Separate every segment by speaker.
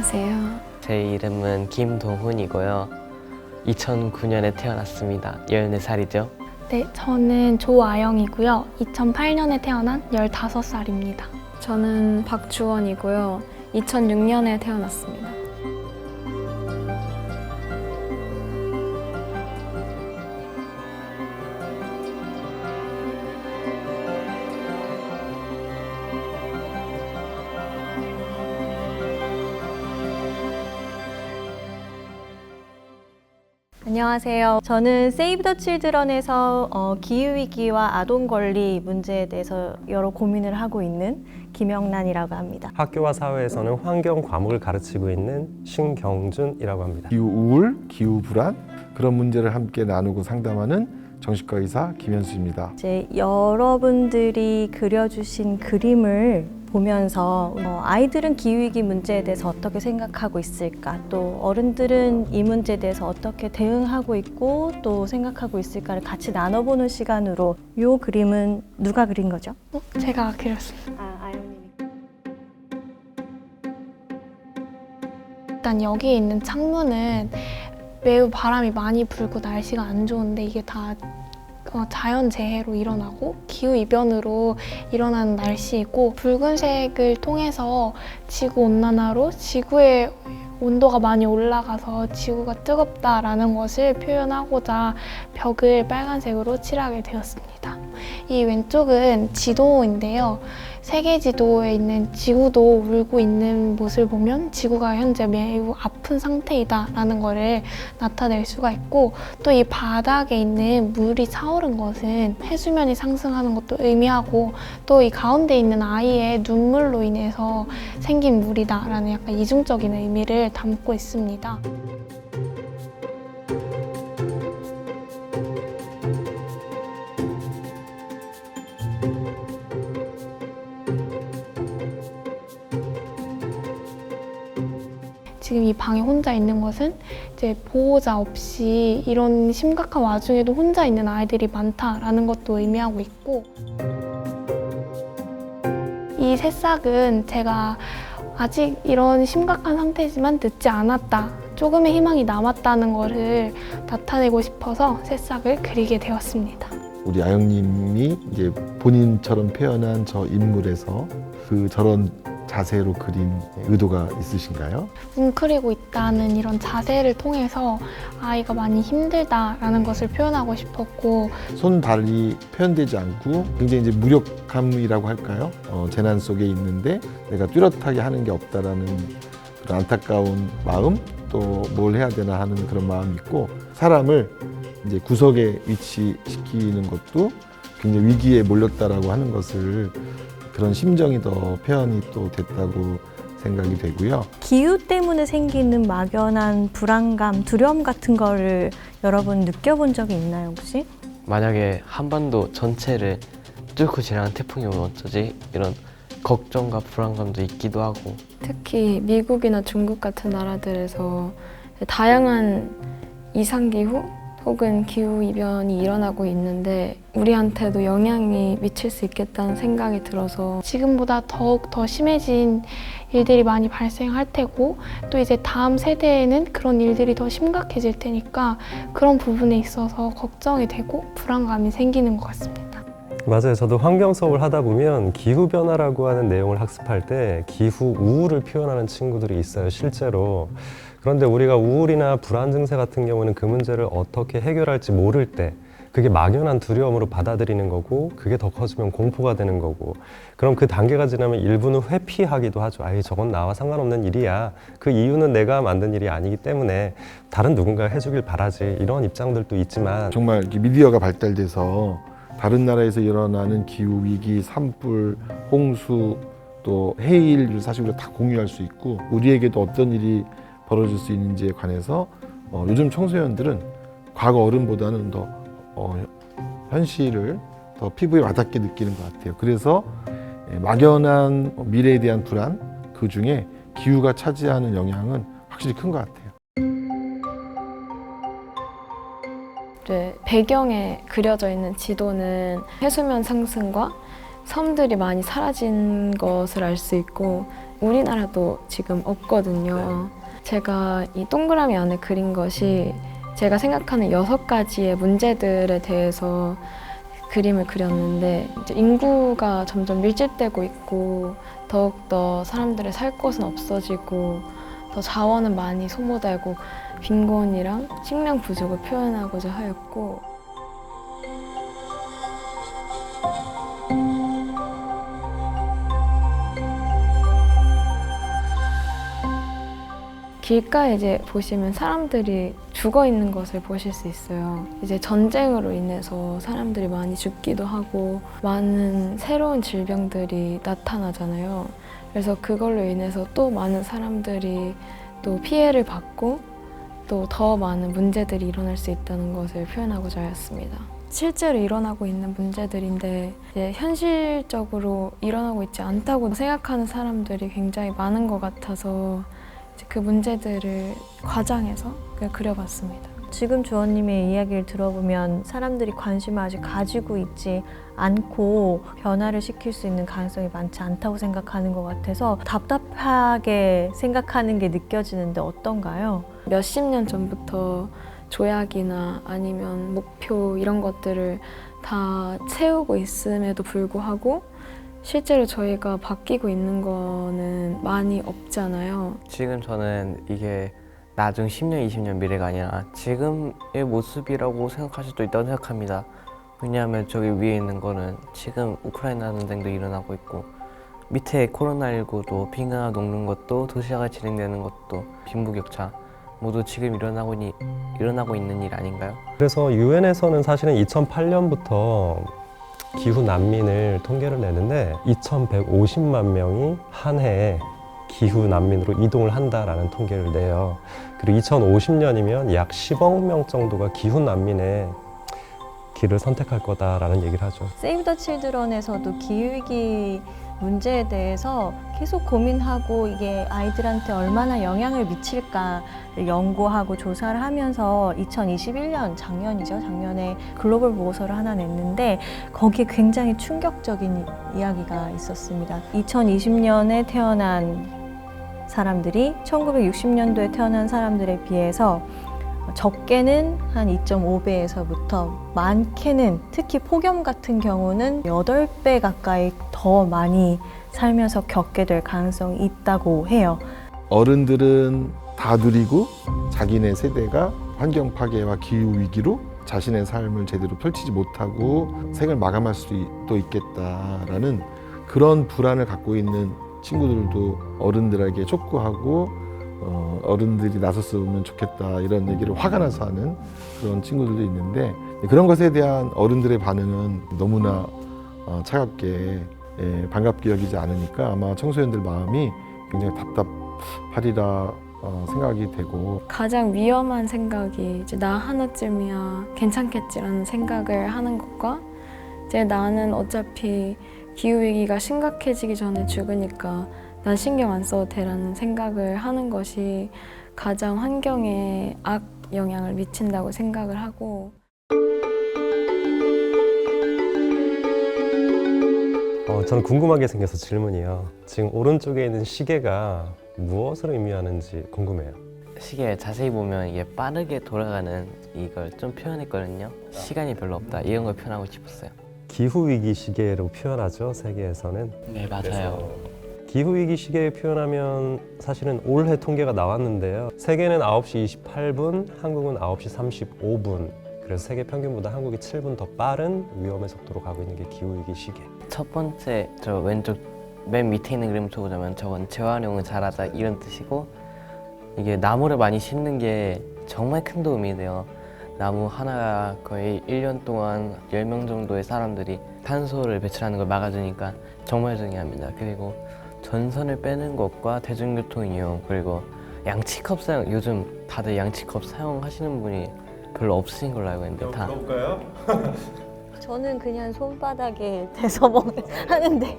Speaker 1: 안녕하세요.
Speaker 2: 제 이름은 김동훈이고요. 2009년에 태어났습니다. 14살이죠.
Speaker 3: 네, 저는 조아영이고요. 2008년에 태어난 15살입니다.
Speaker 1: 저는 박주원이고요. 2006년에 태어났습니다.
Speaker 4: 안녕하세요. 저는 세이브 더 칠드런에서 기후위기와 아동권리 문제에 대해서 여러 고민을 하고 있는 김영란이라고 합니다.
Speaker 5: 학교와 사회에서는 환경 과목을 가르치고 있는 신경준이라고 합니다.
Speaker 6: 기후 우울, 기후 불안 그런 문제를 함께 나누고 상담하는 정신과 의사 김현수입니다.
Speaker 4: 이제 여러분들이 그려주신 그림을 보면서 아이들은 기후위기 문제에 대해서 어떻게 생각하고 있을까, 또 어른들은 이 문제에 대해서 어떻게 대응하고 있고 또 생각하고 있을까를 같이 나눠보는 시간으로 이 그림은 누가 그린 거죠?
Speaker 3: 제가 그렸습니다.
Speaker 4: 아영님이.
Speaker 3: 일단 여기에 있는 창문은 매우 바람이 많이 불고 날씨가 안 좋은데 이게 다 자연재해로 일어나고 기후이변으로 일어나는 날씨이고, 붉은색을 통해서 지구온난화로 지구의 온도가 많이 올라가서 지구가 뜨겁다라는 것을 표현하고자 벽을 빨간색으로 칠하게 되었습니다. 이 왼쪽은 지도인데요. 세계 지도에 있는 지구도 울고 있는 모습을 보면 지구가 현재 매우 아픈 상태이다라는 것을 나타낼 수가 있고, 또 이 바닥에 있는 물이 차오른 것은 해수면이 상승하는 것도 의미하고, 또 이 가운데 있는 아이의 눈물로 인해서 생긴 물이다라는 약간 이중적인 의미를 담고 있습니다. 지금 이 방에 혼자 있는 것은 이제 보호자 없이 이런 심각한 와중에도 혼자 있는 아이들이 많다라는 것도 의미하고 있고, 이 새싹은 제가 아직 이런 심각한 상태지만 늦지 않았다, 조금의 희망이 남았다는 것을 나타내고 싶어서 새싹을 그리게 되었습니다.
Speaker 6: 우리 아영님이 이제 본인처럼 표현한 저 인물에서 저런 자세로 그린 의도가 있으신가요?
Speaker 3: 웅크리고 있다는 이런 자세를 통해서 아이가 많이 힘들다라는 것을 표현하고 싶었고,
Speaker 6: 손, 발이 표현되지 않고 굉장히 이제 무력함이라고 할까요? 재난 속에 있는데 내가 뚜렷하게 하는 게 없다라는 그런 안타까운 마음, 또 뭘 해야 되나 하는 그런 마음이 있고, 사람을 이제 구석에 위치시키는 것도 굉장히 위기에 몰렸다라고 하는 것을, 그런 심정이 더 표현이 또 됐다고 생각이 되고요.
Speaker 4: 기후 때문에 생기는 막연한 불안감, 두려움 같은 거를 여러분 느껴본 적이 있나요, 혹시?
Speaker 2: 만약에 한반도 전체를 뚫고 지나간 태풍이 오면 어쩌지? 이런 걱정과 불안감도 있기도 하고.
Speaker 1: 특히 미국이나 중국 같은 나라들에서 다양한 이상기후 혹은 기후이변이 일어나고 있는데 우리한테도 영향이 미칠 수 있겠다는 생각이 들어서
Speaker 3: 지금보다 더욱 더 심해진 일들이 많이 발생할 테고, 또 이제 다음 세대에는 그런 일들이 더 심각해질 테니까 그런 부분에 있어서 걱정이 되고 불안감이 생기는 것 같습니다.
Speaker 5: 맞아요. 저도 환경 수업을 하다 보면 기후변화라고 하는 내용을 학습할 때 기후 우울을 표현하는 친구들이 있어요, 실제로. 그런데 우리가 우울이나 불안 증세 같은 경우는 그 문제를 어떻게 해결할지 모를 때 그게 막연한 두려움으로 받아들이는 거고, 그게 더 커지면 공포가 되는 거고, 그럼 그 단계가 지나면 일부는 회피하기도 하죠. 아이, 저건 나와 상관없는 일이야. 그 이유는 내가 만든 일이 아니기 때문에 다른 누군가 해주길 바라지. 이런 입장들도 있지만,
Speaker 6: 정말 이렇게 미디어가 발달돼서 다른 나라에서 일어나는 기후 위기, 산불, 홍수, 또 해일을 사실 우리가 다 공유할 수 있고, 우리에게도 어떤 일이 벌어질 수 있는지에 관해서 요즘 청소년들은 과거 어른보다는 더 현실을 더 피부에 와닿게 느끼는 것 같아요. 그래서 막연한 미래에 대한 불안, 그 중에 기후가 차지하는 영향은 확실히 큰 것 같아요.
Speaker 1: 이제 배경에 그려져 있는 지도는 해수면 상승과 섬들이 많이 사라진 것을 알 수 있고, 우리나라도 지금 없거든요. 제가 이 동그라미 안에 그린 것이 제가 생각하는 6가지의 문제들에 대해서 그림을 그렸는데, 이제 인구가 점점 밀집되고 있고 더욱더 사람들의 살 곳은 없어지고 더 자원은 많이 소모되고 빈곤이랑 식량 부족을 표현하고자 하였고, 길가에 이제 보시면 사람들이 죽어 있는 것을 보실 수 있어요. 이제 전쟁으로 인해서 사람들이 많이 죽기도 하고 많은 새로운 질병들이 나타나잖아요. 그래서 그걸로 인해서 또 많은 사람들이 또 피해를 받고 또 더 많은 문제들이 일어날 수 있다는 것을 표현하고자 하였습니다. 실제로 일어나고 있는 문제들인데 이제 현실적으로 일어나고 있지 않다고 생각하는 사람들이 굉장히 많은 것 같아서 그 문제들을 과장해서 그려봤습니다.
Speaker 4: 지금 주원님의 이야기를 들어보면 사람들이 관심을 아직 가지고 있지 않고 변화를 시킬 수 있는 가능성이 많지 않다고 생각하는 것 같아서 답답하게 생각하는 게 느껴지는데 어떤가요?
Speaker 1: 몇십 년 전부터 조약이나 아니면 목표 이런 것들을 다 채우고 있음에도 불구하고 실제로 저희가 바뀌고 있는 거는 많이 없잖아요.
Speaker 2: 지금 저는 이게 나중 10년, 20년 미래가 아니라 지금의 모습이라고 생각할 수도 있다고 생각합니다. 왜냐하면 저기 위에 있는 거는 지금 우크라이나 전쟁도 일어나고 있고 밑에 코로나19도 빙하가 녹는 것도 도시화가 진행되는 것도 빈부격차 모두 지금 일어나고 있는 일 아닌가요?
Speaker 5: 그래서 유엔에서는 사실은 2008년부터 기후 난민을 통계를 내는데 2,150만 명이 한 해에 기후 난민으로 이동을 한다라는 통계를 내요. 그리고 2050년이면 약 10억 명 정도가 기후 난민의 길을 선택할 거다라는 얘기를 하죠.
Speaker 4: 세이브 더 칠드런에서도 기후위기 문제에 대해서 계속 고민하고 이게 아이들한테 얼마나 영향을 미칠까를 연구하고 조사를 하면서 2021년 작년에 글로벌 보고서를 하나 냈는데 거기에 굉장히 충격적인 이야기가 있었습니다. 2020년에 태어난 사람들이 1960년도에 태어난 사람들에 비해서 적게는 한 2.5배에서부터 많게는 특히 폭염 같은 경우는 8배 가까이 더 많이 살면서 겪게 될 가능성이 있다고 해요.
Speaker 6: 어른들은 다 누리고 자기네 세대가 환경 파괴와 기후 위기로 자신의 삶을 제대로 펼치지 못하고 생을 마감할 수도 있겠다라는 그런 불안을 갖고 있는 친구들도 어른들에게 촉구하고 어른들이 나섰으면 좋겠다 이런 얘기를 화가 나서 하는 그런 친구들도 있는데 그런 것에 대한 어른들의 반응은 너무나 차갑게 반갑게 여기지 않으니까 아마 청소년들 마음이 굉장히 답답하리라 생각이 되고
Speaker 1: 가장 위험한 생각이 이제 나 하나쯤이야 괜찮겠지라는 생각을 하는 것과 이제 나는 어차피 기후위기가 심각해지기 전에 죽으니까 난 신경 안 써도 돼라는 생각을 하는 것이 가장 환경에 악 영향을 미친다고 생각을 하고
Speaker 5: 저는 궁금한 게 생겨서 질문이요. 지금 오른쪽에 있는 시계가 무엇을 의미하는지 궁금해요.
Speaker 2: 시계 자세히 보면 이게 빠르게 돌아가는 이걸 좀 표현했거든요. 시간이 별로 없다 이런 걸 표현하고 싶었어요.
Speaker 5: 기후위기 시계로 표현하죠, 세계에서는.
Speaker 2: 네 맞아요.
Speaker 5: 기후위기 시계에 표현하면 사실은 올해 통계가 나왔는데요. 세계는 9시 28분, 한국은 9시 35분. 그래서 세계 평균보다 한국이 7분 더 빠른 위험의 속도로 가고 있는 게 기후위기 시계.
Speaker 2: 첫 번째 저 왼쪽 맨 밑에 있는 그림을 보자면 저건 재활용을 잘하자 이런 뜻이고 이게 나무를 많이 심는 게 정말 큰 도움이 돼요. 나무 하나가 거의 1년 동안 10명 정도의 사람들이 탄소를 배출하는 걸 막아주니까 정말 중요합니다. 그리고 전선을 빼는 것과 대중교통 이용 그리고 양치컵 사용 요즘 다들 양치컵 사용하시는 분이 별로 없으신 걸로 알고 있는데 다
Speaker 4: 저는 그냥 손바닥에 대서 하는데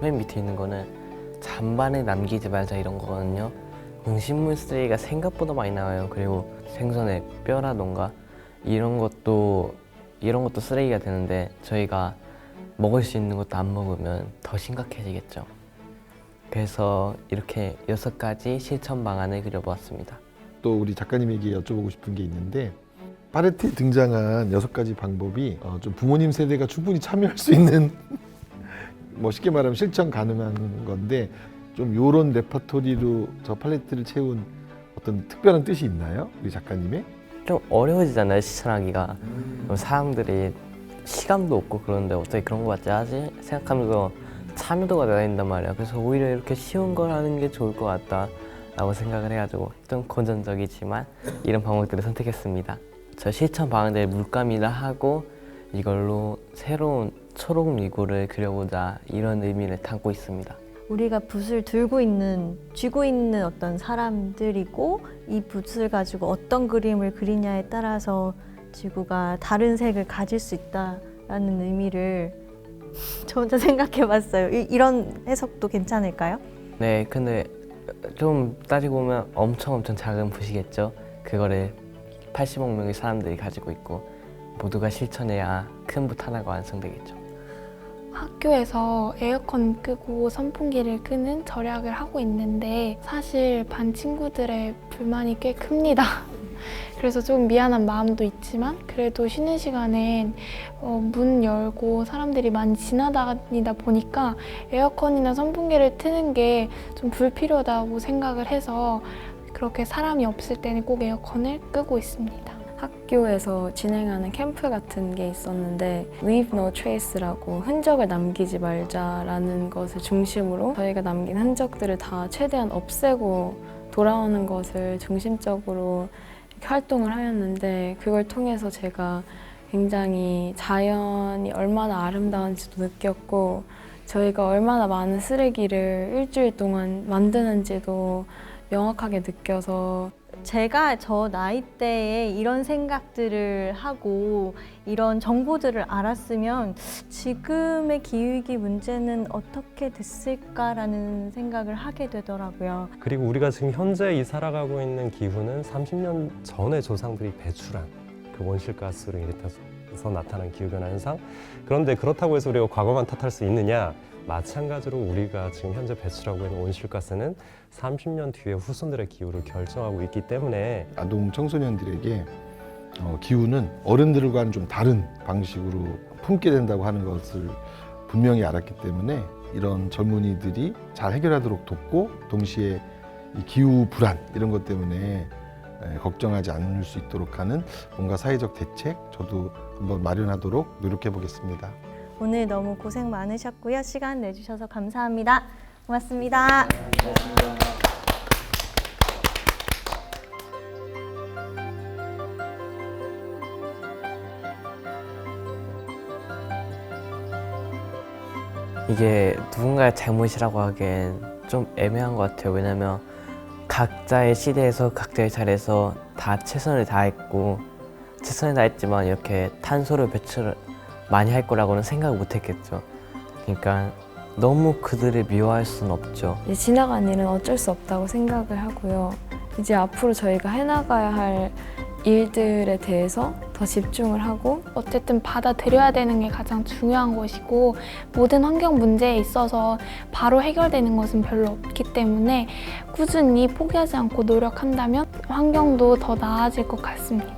Speaker 2: 맨 밑에 있는 거는 잔반에 남기지 말자 이런 거거든요. 음식물 쓰레기가 생각보다 많이 나와요. 그리고 생선의 뼈라던가 이런 것도 쓰레기가 되는데 저희가 먹을 수 있는 것도 안 먹으면 더 심각해지겠죠. 그래서 이렇게 6가지 실천 방안을 그려보았습니다.
Speaker 6: 또 우리 작가님에게 여쭤보고 싶은 게 있는데 팔레트에 등장한 6가지 방법이 좀 부모님 세대가 충분히 참여할 수 있는 뭐 쉽게 말하면 실천 가능한 건데 좀 요런 레퍼토리로 저 팔레트를 채운 어떤 특별한 뜻이 있나요? 우리 작가님의?
Speaker 2: 좀 어려워지잖아요, 실천하기가. 사람들이 시간도 없고 그런데 어떻게 그런 거 같지 하지? 생각하면서 참여도가 낮아진단 말이야. 그래서 오히려 이렇게 쉬운 걸 하는 게 좋을 것 같다 라고 생각을 해가지고 좀 고전적이지만 이런 방법들을 선택했습니다. 저 실천 방안들 물감이라 하고 이걸로 새로운 초록 미구를 그려보자 이런 의미를 담고 있습니다.
Speaker 4: 우리가 붓을 들고 있는, 쥐고 있는 어떤 사람들이고 이 붓을 가지고 어떤 그림을 그리냐에 따라서 지구가 다른 색을 가질 수 있다라는 의미를 저 혼자 생각해봤어요. 이런 해석도 괜찮을까요?
Speaker 2: 네, 근데 좀 따지고 보면 엄청 작은 붓이겠죠. 그거를 80억 명의 사람들이 가지고 있고 모두가 실천해야 큰 붓 하나가 완성되겠죠.
Speaker 3: 학교에서 에어컨 끄고 선풍기를 끄는 절약을 하고 있는데 사실 반 친구들의 불만이 꽤 큽니다. 그래서 좀 미안한 마음도 있지만 그래도 쉬는 시간엔 문 열고 사람들이 많이 지나다니다 보니까 에어컨이나 선풍기를 트는 게 좀 불필요하다고 생각을 해서 그렇게 사람이 없을 때는 꼭 에어컨을 끄고 있습니다.
Speaker 1: 학교에서 진행하는 캠프 같은 게 있었는데 Leave no trace라고 흔적을 남기지 말자라는 것을 중심으로 저희가 남긴 흔적들을 다 최대한 없애고 돌아오는 것을 중심적으로 이렇게 활동을 하였는데 그걸 통해서 제가 굉장히 자연이 얼마나 아름다운지도 느꼈고 저희가 얼마나 많은 쓰레기를 일주일 동안 만드는지도 명확하게 느껴서
Speaker 4: 제가 저 나이대에 이런 생각들을 하고 이런 정보들을 알았으면 지금의 기후위기 문제는 어떻게 됐을까라는 생각을 하게 되더라고요.
Speaker 5: 그리고 우리가 지금 현재 이 살아가고 있는 기후는 30년 전에 조상들이 배출한 그 온실가스로 인해서 나타난 기후변화 현상. 그런데 그렇다고 해서 우리가 과거만 탓할 수 있느냐? 마찬가지로 우리가 지금 현재 배출하고 있는 온실가스는 30년 뒤에 후손들의 기후를 결정하고 있기 때문에
Speaker 6: 아동 청소년들에게 기후는 어른들과는 좀 다른 방식으로 품게 된다고 하는 것을 분명히 알았기 때문에 이런 젊은이들이 잘 해결하도록 돕고 동시에 이 기후 불안 이런 것 때문에 걱정하지 않을 수 있도록 하는 뭔가 사회적 대책 저도 한번 마련하도록 노력해 보겠습니다.
Speaker 4: 오늘 너무 고생 많으셨고요. 시간 내주셔서 감사합니다. 고맙습니다.
Speaker 2: 이게 누군가의 잘못이라고 하기엔 좀 애매한 것 같아요. 왜냐면 각자의 시대에서 각자의 자리에서 다 최선을 다했고 최선을 다했지만 이렇게 탄소를 배출을 많이 할 거라고는 생각을 못 했겠죠. 그러니까 너무 그들을 미워할 수는 없죠.
Speaker 1: 이제 지나간 일은 어쩔 수 없다고 생각을 하고요. 이제 앞으로 저희가 해나가야 할 일들에 대해서 더 집중을 하고
Speaker 3: 어쨌든 받아들여야 되는 게 가장 중요한 것이고 모든 환경 문제에 있어서 바로 해결되는 것은 별로 없기 때문에 꾸준히 포기하지 않고 노력한다면 환경도 더 나아질 것 같습니다.